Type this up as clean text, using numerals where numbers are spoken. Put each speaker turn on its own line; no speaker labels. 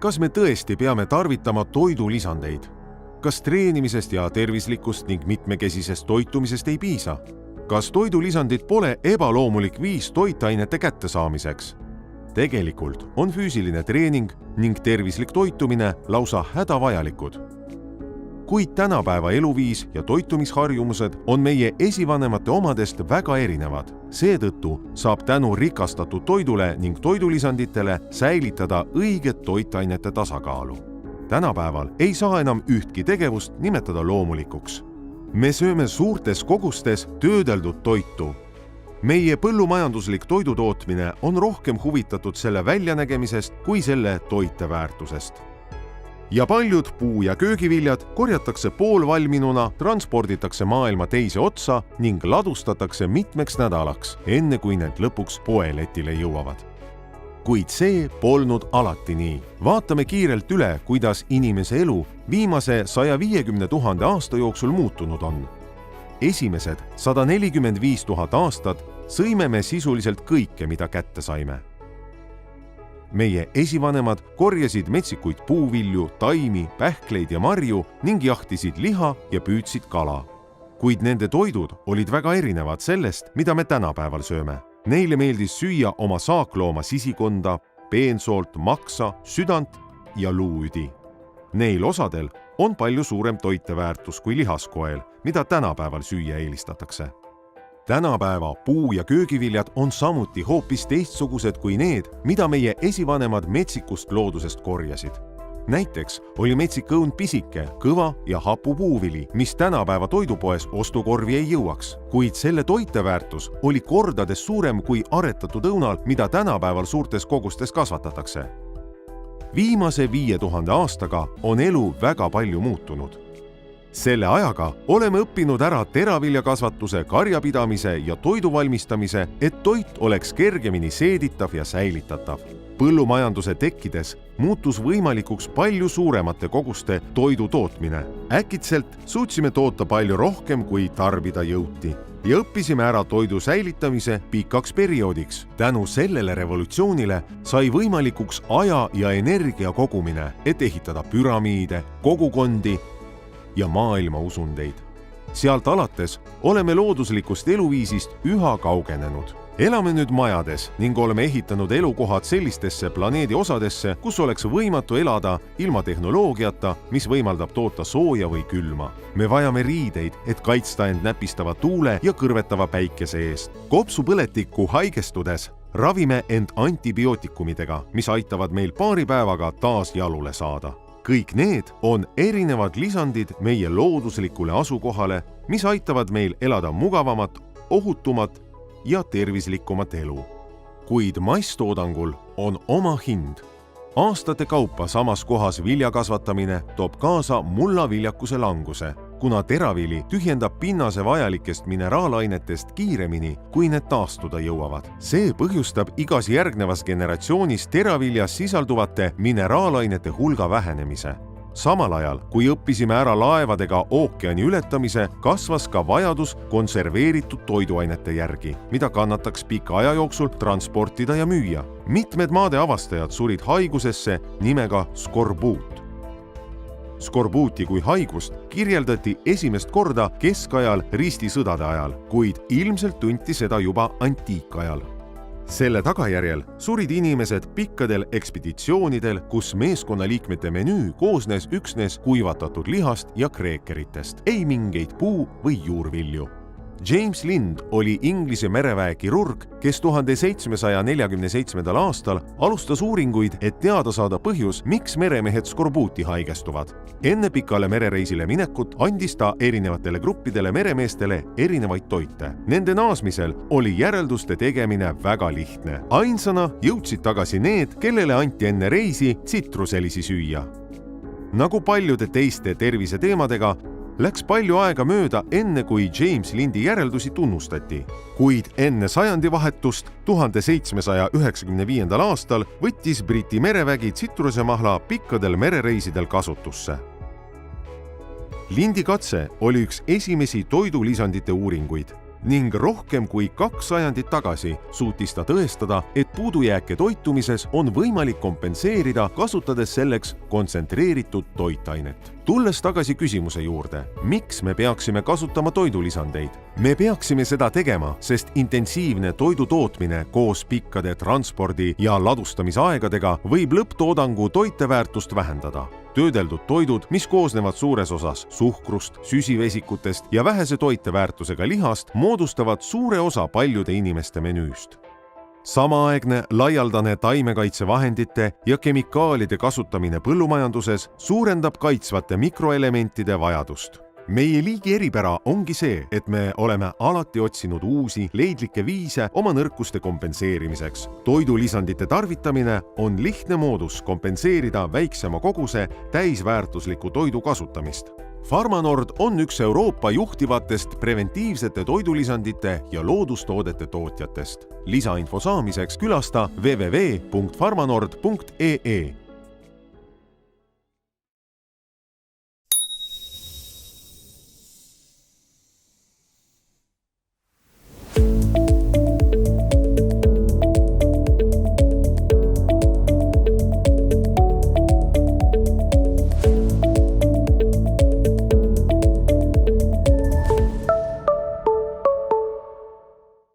Kas me tõesti peame tarvitama toidulisandeid? Kas treenimisest ja tervislikust ning mitmekesisest toitumisest ei piisa? Kas toidulisandid pole ebaloomulik viis toitainete kättesaamiseks? Tegelikult on füüsiline treening ning tervislik toitumine lausa hädavajalikud. Kuid tänapäeva eluviis ja toitumisharjumused on meie esivanemate omadest väga erinevad. Seetõttu saab tänu rikastatud toidule ning toidulisanditele säilitada õiget toitainete tasakaalu. Tänapäeval ei saa enam ühtki tegevust nimetada loomulikuks. Me sööme suurtes kogustes töödeldud toitu. Meie põllumajanduslik toidutootmine on rohkem huvitatud selle väljanägemisest kui selle toiteväärtusest. Ja paljud puu- ja köögiviljad korjatakse poolvalminuna, transporditakse maailma teise otsa ning ladustatakse mitmeks nädalaks, enne kui need lõpuks poeletile jõuavad. Kuid see polnud alati nii. Vaatame kiirelt üle, kuidas inimese elu viimase 150 000 aasta jooksul muutunud on. Esimesed 145 000 aastat sõime me sisuliselt kõike, mida kätte saime. Meie esivanemad korjasid metsikuid puuvilju, taimi, pähkleid ja marju ning jahtisid liha ja püüdsid kala. Kuid nende toidud olid väga erinevad sellest, mida me tänapäeval sööme. Neile meeldis süüa oma saaklooma sisikonda, peensoolt, maksa, südant ja luuüdi. Neil osadel on palju suurem toiteväärtus kui lihaskoel, mida tänapäeval süüa eelistatakse. Tänapäeva puu- ja köögiviljad on samuti hoopis teistsugused kui need, mida meie esivanemad metsikust loodusest korjasid. Näiteks oli metsikaõun pisike, kõva ja hapu puuvili, mis tänapäeva toidupoes ostukorvi ei jõuaks, kuid selle toiteväärtus oli kordades suurem kui aretatud õunal, mida tänapäeval suurtes kogustes kasvatatakse. Viimase 5000 aastaga on elu väga palju muutunud. Selle ajaga oleme õppinud ära teraviljakasvatuse, karjapidamise ja toidu valmistamise, et toit oleks kergemini seeditav ja säilitatav. Põllumajanduse tekkides muutus võimalikuks palju suuremate koguste toidu tootmine. Äkitselt suutsime toota palju rohkem, kui tarbida jõuti. Ja õppisime ära toidu säilitamise pikaks perioodiks. Tänu sellele revolutsioonile sai võimalikuks aja ja energia kogumine, et ehitada püramiide, kogukondi ja maailma usundeid. Sealt alates oleme looduslikust eluviisist üha kaugenenud. Elame nüüd majades ning oleme ehitanud elukohad sellistesse planeedi osadesse, kus oleks võimatu elada ilma tehnoloogiata, mis võimaldab toota sooja või külma. Me vajame riideid, et kaitsta end näpistava tuule ja kõrvetava päikese eest. Kopsupõletikku haigestudes ravime end antibiootikumidega, mis aitavad meil paari päevaga taas jalule saada. Kõik need on erinevad lisandid meie looduslikule asukohale, mis aitavad meil elada mugavamat, ohutumat ja tervislikumat elu. Kuid masstoodangul on oma hind. Aastate kaupa samas kohas vilja kasvatamine toob kaasa mullaviljakuse languse, kuna teravili tühjendab pinnase vajalikest mineraalainetest kiiremini, kui need taastuda jõuavad. See põhjustab igas järgnevas generatsioonis teraviljas sisalduvate mineraalainete hulga vähenemise. Samal ajal, kui õppisime ära laevadega ookeani ületamise, kasvas ka vajadus konserveeritud toiduainete järgi, mida kannataks pika aja jooksul transportida ja müüa. Mitmed maade avastajad surid haigusesse nimega skorbuut. Skorbuuti kui haigust kirjeldati esimest korda keskajal ristisõdade ajal, kuid ilmselt tunti seda juba antiikajal. Selle tagajärjel surid inimesed pikkadel ekspeditsioonidel, kus meeskonnaliikmete menüü koosnes üksnes kuivatatud lihast ja kreekeritest, ei mingeid puu- või juurvilju. James Lind oli Inglise mereväe kirurg, kes 1747. aastal alustas uuringuid, et teada saada põhjus, miks meremehed skorbuuti haigestuvad. Enne pikale merereisile minekut andis ta erinevatele gruppidele meremeestele erinevaid toite. Nende naasmisel oli järelduste tegemine väga lihtne. Ainsana jõudsid tagasi need, kellele anti enne reisi tsitruselisi süüa. Nagu paljude teiste terviseteemadega, läks palju aega mööda enne, kui James Lindi järeldusi tunnustati. Kuid enne sajandivahetust 1795. aastal võttis Briti merevägi tsitrusemahla pikkadel merereisidel kasutusse. Lindi katse oli üks esimesi toidulisandite uuringuid. ning rohkem kui 2 sajandit tagasi suutis ta tõestada, et puudujääke toitumises on võimalik kompenseerida, kasutades selleks kontsentreeritud toitainet. Tulles tagasi küsimuse juurde, miks me peaksime kasutama toidulisandeid? Me peaksime seda tegema, sest intensiivne toidu tootmine koos pikkade transpordi- ja ladustamisaegadega võib lõpptoodangu toiteväärtust vähendada. Töödeldud toidud, mis koosnevad suures osas suhkrust, süsivesikutest ja vähese toiteväärtusega lihast, moodustavad suure osa paljude inimeste menüüst. Samaaegne laialdane taimekaitsevahendite ja kemikaalide kasutamine põllumajanduses suurendab kaitsvate mikroelementide vajadust. Meie liigi eripära ongi see, et me oleme alati otsinud uusi, leidlikke viise oma nõrkuste kompenseerimiseks. Toidulisandite tarvitamine on lihtne moodus kompenseerida väiksema koguse täisväärtusliku toidu kasutamist. Farmanord on üks Euroopa juhtivatest preventiivsete toidulisandite ja loodustoodete tootjatest. Lisainfo saamiseks külasta www.farmanord.ee.